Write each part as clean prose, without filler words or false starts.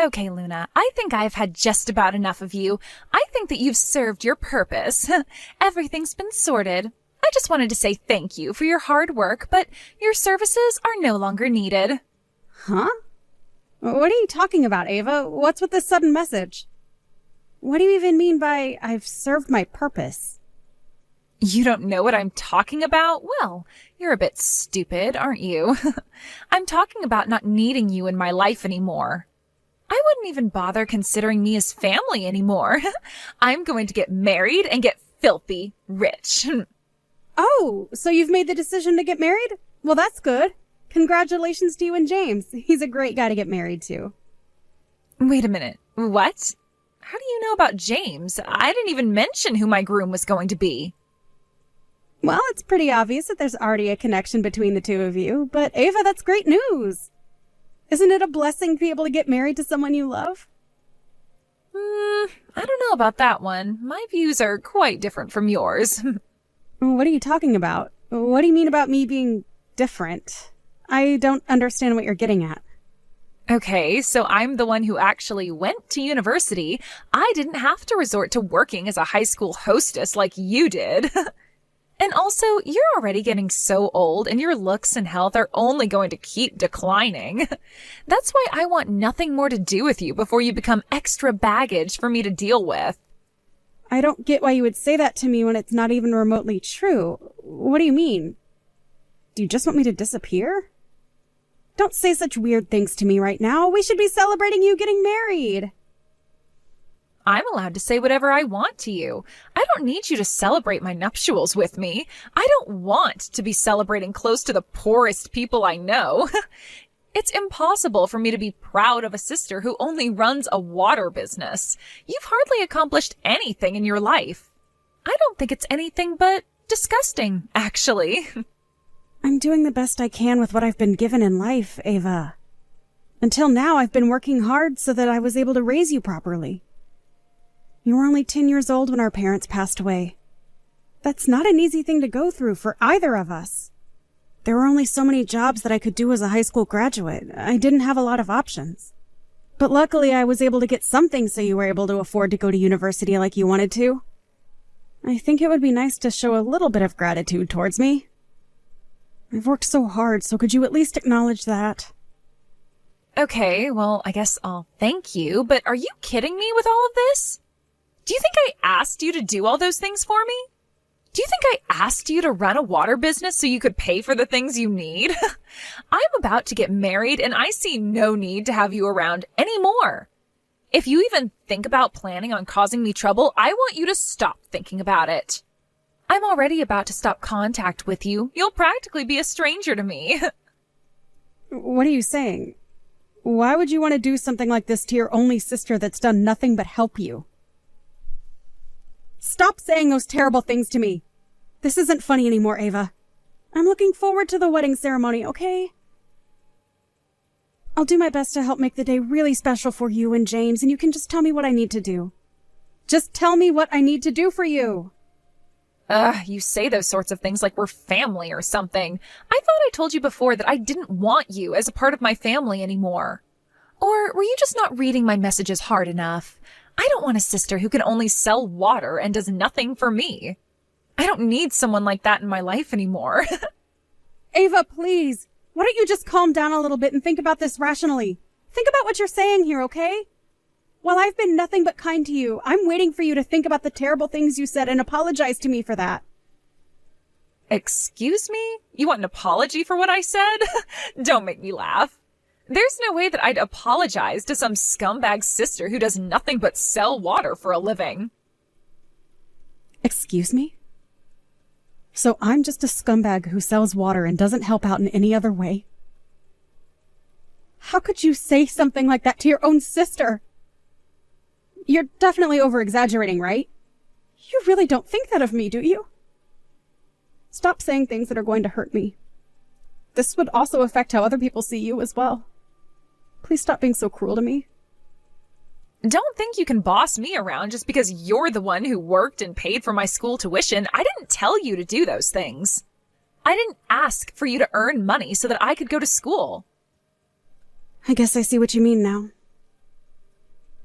Okay, Luna, I think I've had just about enough of you. I think that you've served your purpose. Everything's been sorted. I just wanted to say thank you for your hard work, but your services are no longer needed. Huh? What are you talking about, Ava? What's with this sudden message? What do you even mean by, I've served my purpose? You don't know what I'm talking about? Well, you're a bit stupid, aren't you? I'm talking about not needing you in my life anymore. I wouldn't even bother considering me as family anymore. I'm going to get married and get filthy rich. Oh, so you've made the decision to get married? Well, that's good. Congratulations to you and James. He's a great guy to get married to. Wait a minute. What? How do you know about James? I didn't even mention who my groom was going to be. Well, it's pretty obvious that there's already a connection between the two of you, but Ava, that's great news. Isn't it a blessing to be able to get married to someone you love? I don't know about that one. My views are quite different from yours. What are you talking about? What do you mean about me being different? I don't understand what you're getting at. Okay, so I'm the one who actually went to university. I didn't have to resort to working as a high school hostess like you did. And also, you're already getting so old and your looks and health are only going to keep declining. That's why I want nothing more to do with you before you become extra baggage for me to deal with. I don't get why you would say that to me when it's not even remotely true. What do you mean? Do you just want me to disappear? Don't say such weird things to me right now. We should be celebrating you getting married. I'm allowed to say whatever I want to you. I don't need you to celebrate my nuptials with me. I don't want to be celebrating close to the poorest people I know. It's impossible for me to be proud of a sister who only runs a water business. You've hardly accomplished anything in your life. I don't think it's anything but disgusting, actually. I'm doing the best I can with what I've been given in life, Ava. Until now, I've been working hard so that I was able to raise you properly. You were only 10 years old when our parents passed away. That's not an easy thing to go through for either of us. There were only so many jobs that I could do as a high school graduate. I didn't have a lot of options. But luckily, I was able to get something so you were able to afford to go to university like you wanted to. I think it would be nice to show a little bit of gratitude towards me. I've worked so hard, so could you at least acknowledge that? Okay, well, I guess I'll thank you, but are you kidding me with all of this? Do you think I asked you to do all those things for me? Do you think I asked you to run a water business so you could pay for the things you need? I'm about to get married and I see no need to have you around anymore. If you even think about planning on causing me trouble, I want you to stop thinking about it. I'm already about to stop contact with you. You'll practically be a stranger to me. What are you saying? Why would you want to do something like this to your only sister that's done nothing but help you? Stop saying those terrible things to me. This isn't funny anymore, Ava. I'm looking forward to the wedding ceremony, okay? I'll do my best to help make the day really special for you and James, and you can just tell me what I need to do. Just tell me what I need to do for you. You say those sorts of things like we're family or something. I thought I told you before that I didn't want you as a part of my family anymore. Or were you just not reading my messages hard enough? I don't want a sister who can only sell water and does nothing for me. I don't need someone like that in my life anymore. Ava, please. Why don't you just calm down a little bit and think about this rationally? Think about what you're saying here, okay? While I've been nothing but kind to you, I'm waiting for you to think about the terrible things you said and apologize to me for that. Excuse me? You want an apology for what I said? Don't make me laugh. There's no way that I'd apologize to some scumbag sister who does nothing but sell water for a living. Excuse me? So I'm just a scumbag who sells water and doesn't help out in any other way? How could you say something like that to your own sister? You're definitely over-exaggerating, right? You really don't think that of me, do you? Stop saying things that are going to hurt me. This would also affect how other people see you as well. Please stop being so cruel to me. Don't think you can boss me around just because you're the one who worked and paid for my school tuition. I didn't tell you to do those things. I didn't ask for you to earn money so that I could go to school. I guess I see what you mean now.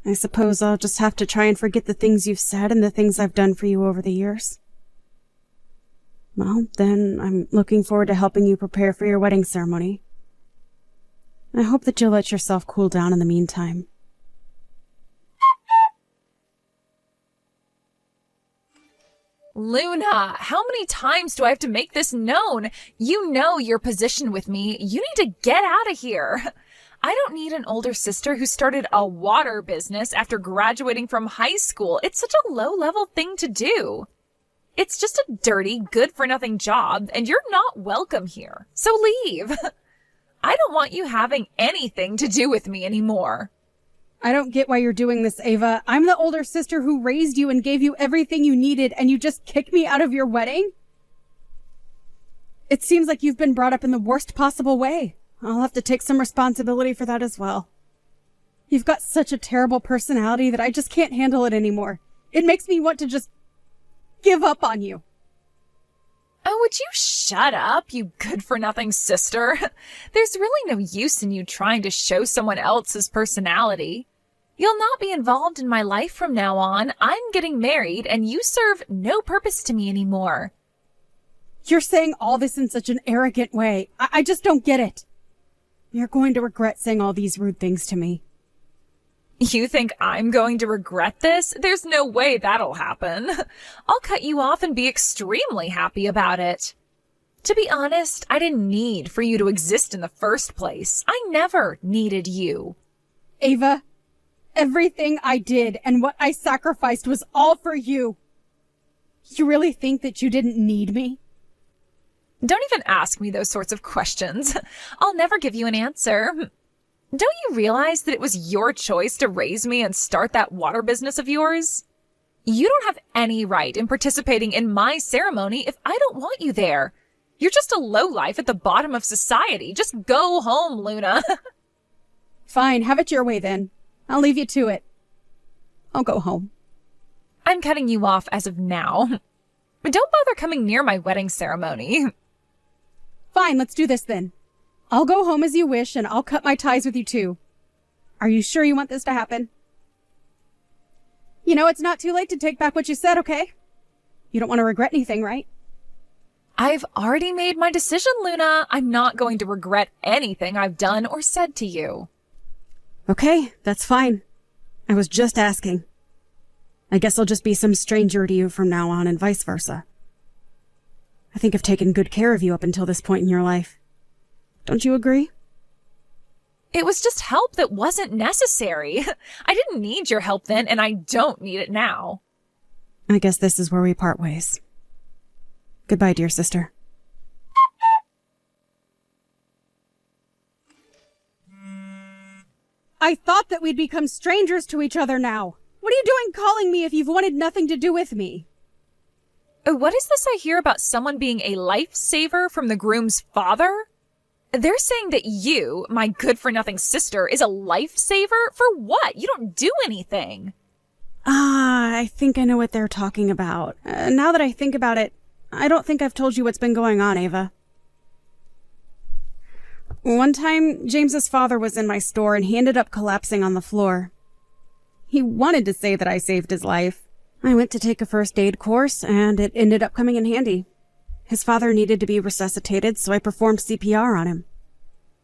I suppose I'll just have to try and forget the things you've said and the things I've done for you over the years. Well, then I'm looking forward to helping you prepare for your wedding ceremony. I hope that you'll let yourself cool down in the meantime. Luna, how many times do I have to make this known? You know your position with me. You need to get out of here. I don't need an older sister who started a water business after graduating from high school. It's such a low-level thing to do. It's just a dirty, good-for-nothing job, and you're not welcome here. So leave. I don't want you having anything to do with me anymore. I don't get why you're doing this, Ava. I'm the older sister who raised you and gave you everything you needed, and you just kick me out of your wedding? It seems like you've been brought up in the worst possible way. I'll have to take some responsibility for that as well. You've got such a terrible personality that I just can't handle it anymore. It makes me want to just give up on you. Oh, would you shut up, you good-for-nothing sister? There's really no use in you trying to show someone else's personality. You'll not be involved in my life from now on. I'm getting married, and you serve no purpose to me anymore. You're saying all this in such an arrogant way. I just don't get it. You're going to regret saying all these rude things to me. You think I'm going to regret this? There's no way that'll happen. I'll cut you off and be extremely happy about it. To be honest, I didn't need for you to exist in the first place. I never needed you. Ava, everything I did and what I sacrificed was all for you. You really think that you didn't need me? Don't even ask me those sorts of questions. I'll never give you an answer. Don't you realize that it was your choice to raise me and start that water business of yours? You don't have any right in participating in my ceremony if I don't want you there. You're just a lowlife at the bottom of society. Just go home, Luna. Fine, have it your way then. I'll leave you to it. I'll go home. I'm cutting you off as of now. But don't bother coming near my wedding ceremony. Fine, let's do this then. I'll go home as you wish, and I'll cut my ties with you too. Are you sure you want this to happen? You know, it's not too late to take back what you said, okay? You don't want to regret anything, right? I've already made my decision, Luna. I'm not going to regret anything I've done or said to you. Okay, that's fine. I was just asking. I guess I'll just be some stranger to you from now on and vice versa. I think I've taken good care of you up until this point in your life. Don't you agree? It was just help that wasn't necessary. I didn't need your help then, and I don't need it now. I guess this is where we part ways. Goodbye, dear sister. I thought that we'd become strangers to each other now. What are you doing calling me if you've wanted nothing to do with me? What is this I hear about someone being a lifesaver from the groom's father? They're saying that you, my good-for-nothing sister, is a lifesaver? For what? You don't do anything. I think I know what they're talking about. Now that I think about it, I don't think I've told you what's been going on, Ava. One time, James's father was in my store and he ended up collapsing on the floor. He wanted to say that I saved his life. I went to take a first aid course and it ended up coming in handy. His father needed to be resuscitated, so I performed CPR on him.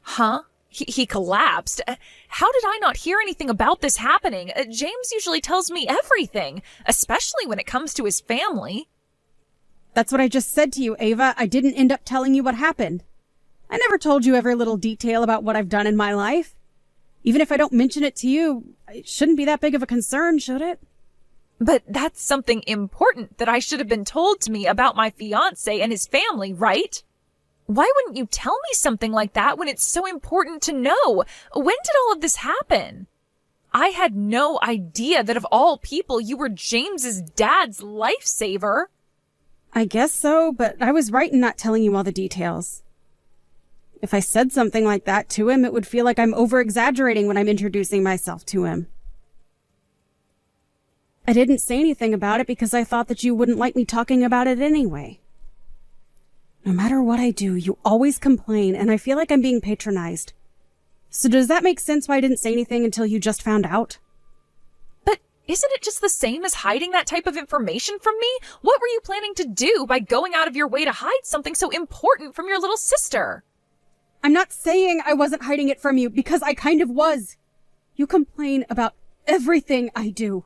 Huh? He collapsed? How did I not hear anything about this happening? James usually tells me everything, especially when it comes to his family. That's what I just said to you, Ava. I didn't end up telling you what happened. I never told you every little detail about what I've done in my life. Even if I don't mention it to you, it shouldn't be that big of a concern, should it? But that's something important that I should have been told to me about my fiancé and his family, right? Why wouldn't you tell me something like that when it's so important to know? When did all of this happen? I had no idea that of all people you were James's dad's lifesaver. I guess so, but I was right in not telling you all the details. If I said something like that to him, it would feel like I'm over-exaggerating when I'm introducing myself to him. I didn't say anything about it because I thought that you wouldn't like me talking about it anyway. No matter what I do, you always complain, and I feel like I'm being patronized. So does that make sense why I didn't say anything until you just found out? Isn't it just the same as hiding that type of information from me? What were you planning to do by going out of your way to hide something so important from your little sister? I'm not saying I wasn't hiding it from you, because I kind of was. You complain about everything I do.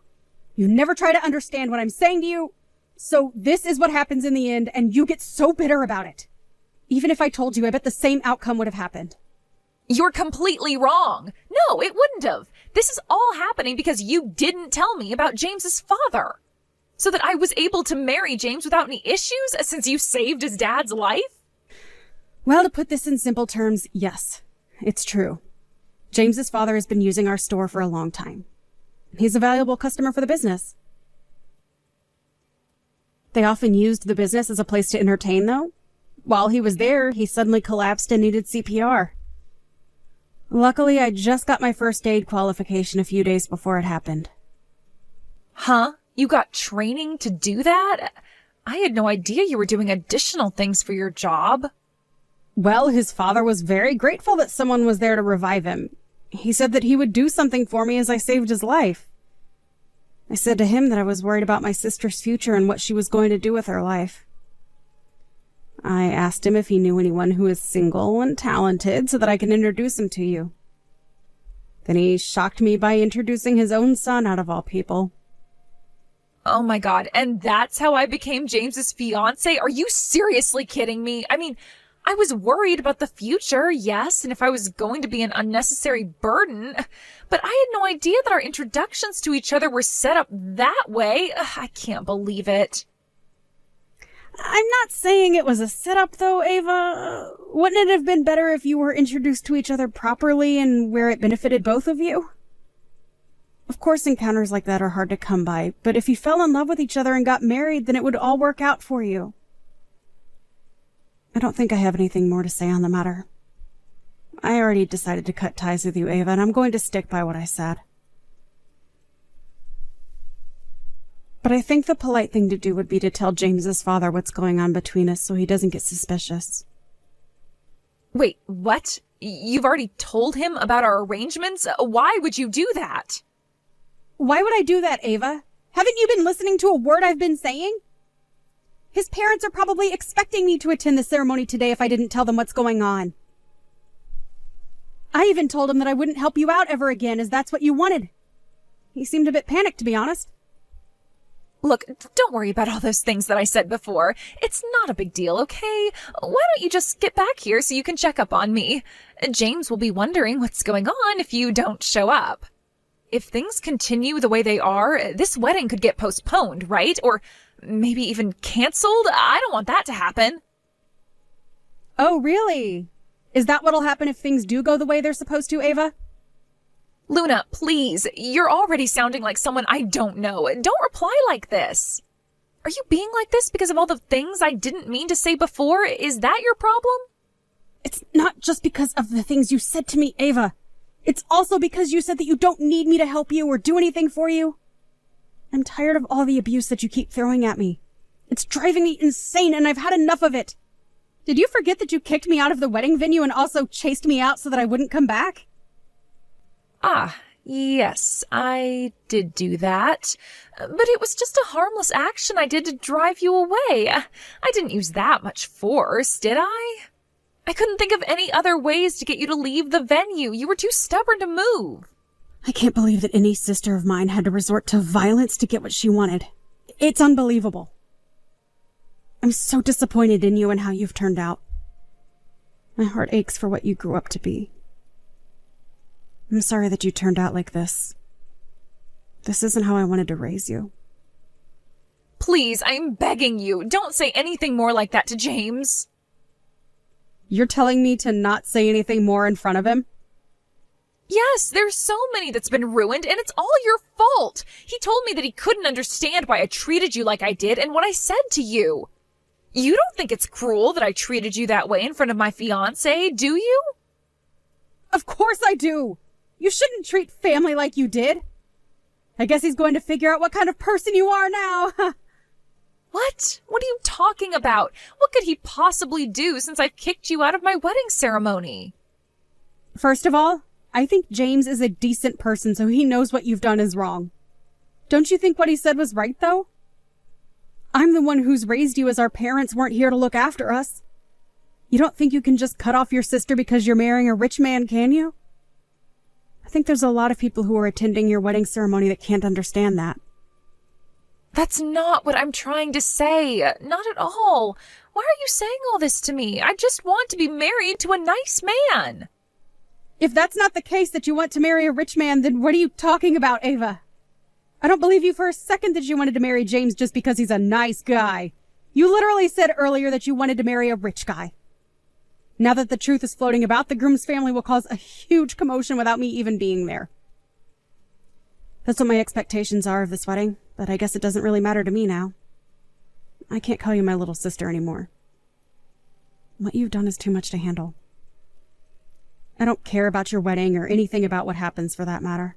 You never try to understand what I'm saying to you. So this is what happens in the end, and you get so bitter about it. Even if I told you, I bet the same outcome would have happened. You're completely wrong. No, it wouldn't have. This is all happening because you didn't tell me about James's father. So that I was able to marry James without any issues since you saved his dad's life? Well, to put this in simple terms, yes, it's true. James's father has been using our store for a long time. He's a valuable customer for the business. They often used the business as a place to entertain, though. While he was there, he suddenly collapsed and needed CPR. Luckily, I just got my first aid qualification a few days before it happened. Huh? You got training to do that? I had no idea you were doing additional things for your job. Well, his father was very grateful that someone was there to revive him. He said that he would do something for me as I saved his life. I said to him that I was worried about my sister's future and what she was going to do with her life. I asked him if he knew anyone who is single and talented so that I can introduce him to you. Then he shocked me by introducing his own son, out of all people. Oh my God, and that's how I became James's fiance? Are you seriously kidding me? I mean, I was worried about the future, yes, and if I was going to be an unnecessary burden, but I had no idea that our introductions to each other were set up that way. I can't believe it. I'm not saying it was a setup, though, Ava. Wouldn't it have been better if you were introduced to each other properly and where it benefited both of you? Of course, encounters like that are hard to come by, but if you fell in love with each other and got married, then it would all work out for you. I don't think I have anything more to say on the matter. I already decided to cut ties with you, Ava, and I'm going to stick by what I said. But I think the polite thing to do would be to tell James's father what's going on between us so he doesn't get suspicious. Wait, what? You've already told him about our arrangements? Why would you do that? Why would I do that, Ava? Haven't you been listening to a word I've been saying? His parents are probably expecting me to attend the ceremony today if I didn't tell them what's going on. I even told him that I wouldn't help you out ever again, as that's what you wanted. He seemed a bit panicked, to be honest. Look, don't worry about all those things that I said before. It's not a big deal, okay? Why don't you just get back here so you can check up on me? James will be wondering what's going on if you don't show up. If things continue the way they are, this wedding could get postponed, right? Or maybe even canceled? I don't want that to happen. Oh, really? Is that what'll happen if things do go the way they're supposed to, Ava? Luna, please. You're already sounding like someone I don't know. Don't reply like this. Are you being like this because of all the things I didn't mean to say before? Is that your problem? It's not just because of the things you said to me, Ava. It's also because you said that you don't need me to help you or do anything for you. I'm tired of all the abuse that you keep throwing at me. It's driving me insane, and I've had enough of it. Did you forget that you kicked me out of the wedding venue and also chased me out so that I wouldn't come back? Ah, yes, I did do that. But it was just a harmless action I did to drive you away. I didn't use that much force, did I? I couldn't think of any other ways to get you to leave the venue. You were too stubborn to move. I can't believe that any sister of mine had to resort to violence to get what she wanted. It's unbelievable. I'm so disappointed in you and how you've turned out. My heart aches for what you grew up to be. I'm sorry that you turned out like this. This isn't how I wanted to raise you. Please, I'm begging you, don't say anything more like that to James. You're telling me to not say anything more in front of him? Yes, there's so many that's been ruined, and it's all your fault. He told me that he couldn't understand why I treated you like I did and what I said to you. You don't think it's cruel that I treated you that way in front of my fiancé, do you? Of course I do. You shouldn't treat family like you did. I guess he's going to figure out what kind of person you are now. What? What are you talking about? What could he possibly do since I've kicked you out of my wedding ceremony? First of all, I think James is a decent person, so he knows what you've done is wrong. Don't you think what he said was right, though? I'm the one who's raised you as our parents weren't here to look after us. You don't think you can just cut off your sister because you're marrying a rich man, can you? I think there's a lot of people who are attending your wedding ceremony that can't understand that. That's not what I'm trying to say. Not at all. Why are you saying all this to me? I just want to be married to a nice man. If that's not the case that you want to marry a rich man, then what are you talking about, Ava? I don't believe you for a second that you wanted to marry James just because he's a nice guy. You literally said earlier that you wanted to marry a rich guy. Now that the truth is floating about, the groom's family will cause a huge commotion without me even being there. That's what my expectations are of this wedding, but I guess it doesn't really matter to me now. I can't call you my little sister anymore. What you've done is too much to handle. I don't care about your wedding or anything about what happens for that matter.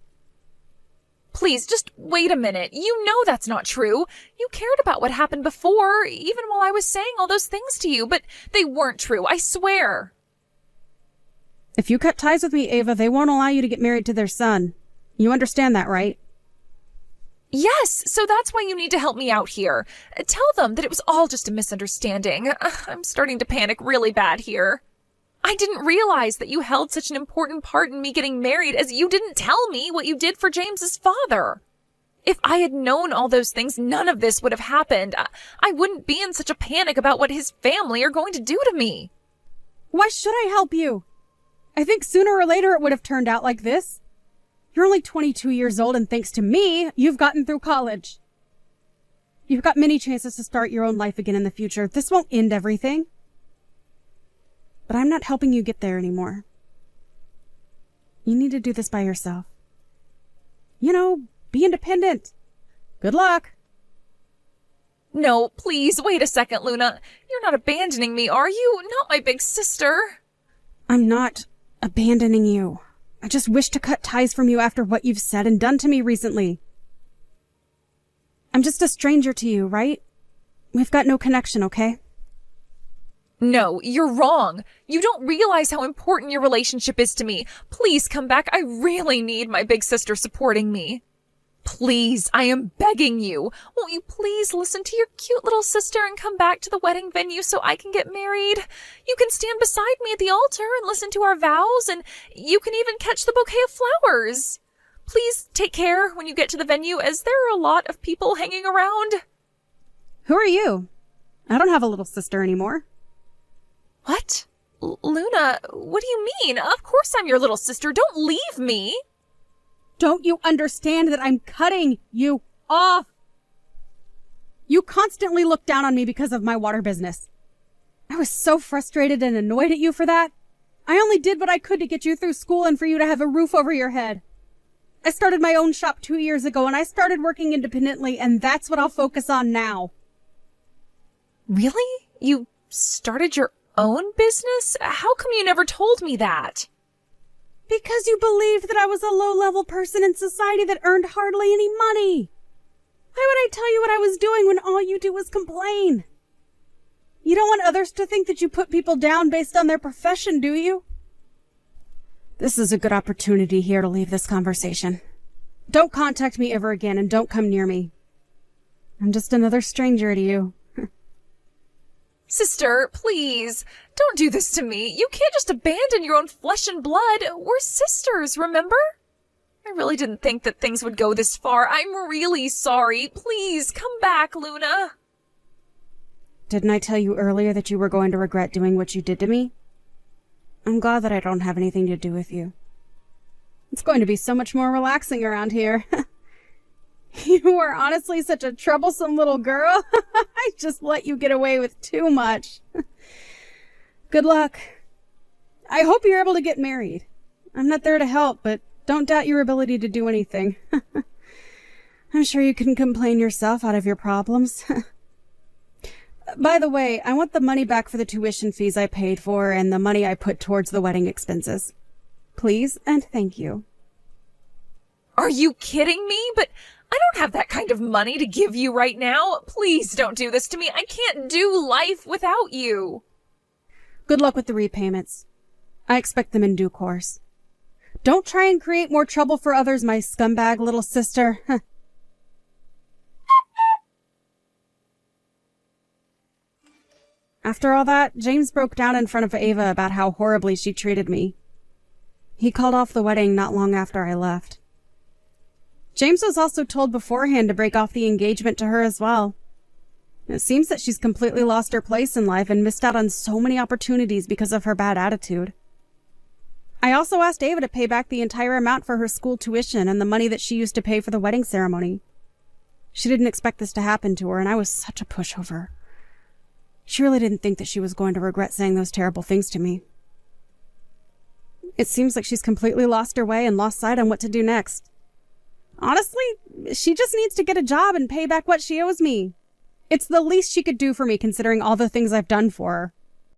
Please, just wait a minute. You know that's not true. You cared about what happened before, even while I was saying all those things to you, but they weren't true, I swear. If you cut ties with me, Ava, they won't allow you to get married to their son. You understand that, right? Yes, so that's why you need to help me out here. Tell them that it was all just a misunderstanding. I'm starting to panic really bad here. I didn't realize that you held such an important part in me getting married, as you didn't tell me what you did for James's father. If I had known all those things, none of this would have happened. I wouldn't be in such a panic about what his family are going to do to me. Why should I help you? I think sooner or later it would have turned out like this. You're only 22 years old, and thanks to me, you've gotten through college. You've got many chances to start your own life again in the future. This won't end everything. But I'm not helping you get there anymore. You need to do this by yourself. You know, be independent. Good luck. No, please, wait a second, Luna. You're not abandoning me, are you? Not my big sister. I'm not abandoning you. I just wish to cut ties from you after what you've said and done to me recently. I'm just a stranger to you, right? We've got no connection, okay? No, you're wrong. You don't realize how important your relationship is to me. Please come back. I really need my big sister supporting me. Please, I am begging you. Won't you please listen to your cute little sister and come back to the wedding venue so I can get married? You can stand beside me at the altar and listen to our vows, and you can even catch the bouquet of flowers. Please take care when you get to the venue, as there are a lot of people hanging around. Who are you? I don't have a little sister anymore. What? Luna, what do you mean? Of course I'm your little sister. Don't leave me. Don't you understand that I'm cutting you off? You constantly look down on me because of my water business. I was so frustrated and annoyed at you for that. I only did what I could to get you through school and for you to have a roof over your head. I started my own shop 2 years ago, and I started working independently, and that's what I'll focus on now. Really? You started your own business? How come you never told me that? Because you believed that I was a low-level person in society that earned hardly any money. Why would I tell you what I was doing when all you do was complain? You don't want others to think that you put people down based on their profession, do you? This is a good opportunity here to leave this conversation. Don't contact me ever again, and don't come near me. I'm just another stranger to you. Sister, please, don't do this to me. You can't just abandon your own flesh and blood. We're sisters, remember? I really didn't think that things would go this far. I'm really sorry. Please, come back, Luna. Didn't I tell you earlier that you were going to regret doing what you did to me? I'm glad that I don't have anything to do with you. It's going to be so much more relaxing around here. You are honestly such a troublesome little girl. I just let you get away with too much. Good luck. I hope you're able to get married. I'm not there to help, but don't doubt your ability to do anything. I'm sure you can complain yourself out of your problems. By the way, I want the money back for the tuition fees I paid for and the money I put towards the wedding expenses. Please and thank you. Are you kidding me? But I don't have that kind of money to give you right now. Please don't do this to me. I can't do life without you. Good luck with the repayments. I expect them in due course. Don't try and create more trouble for others, my scumbag little sister. After all that, James broke down in front of Ava about how horribly she treated me. He called off the wedding not long after I left. James was also told beforehand to break off the engagement to her as well. It seems that she's completely lost her place in life and missed out on so many opportunities because of her bad attitude. I also asked Ava to pay back the entire amount for her school tuition and the money that she used to pay for the wedding ceremony. She didn't expect this to happen to her, and I was such a pushover. She really didn't think that she was going to regret saying those terrible things to me. It seems like she's completely lost her way and lost sight on what to do next. Honestly, she just needs to get a job and pay back what she owes me. It's the least she could do for me considering all the things I've done for her.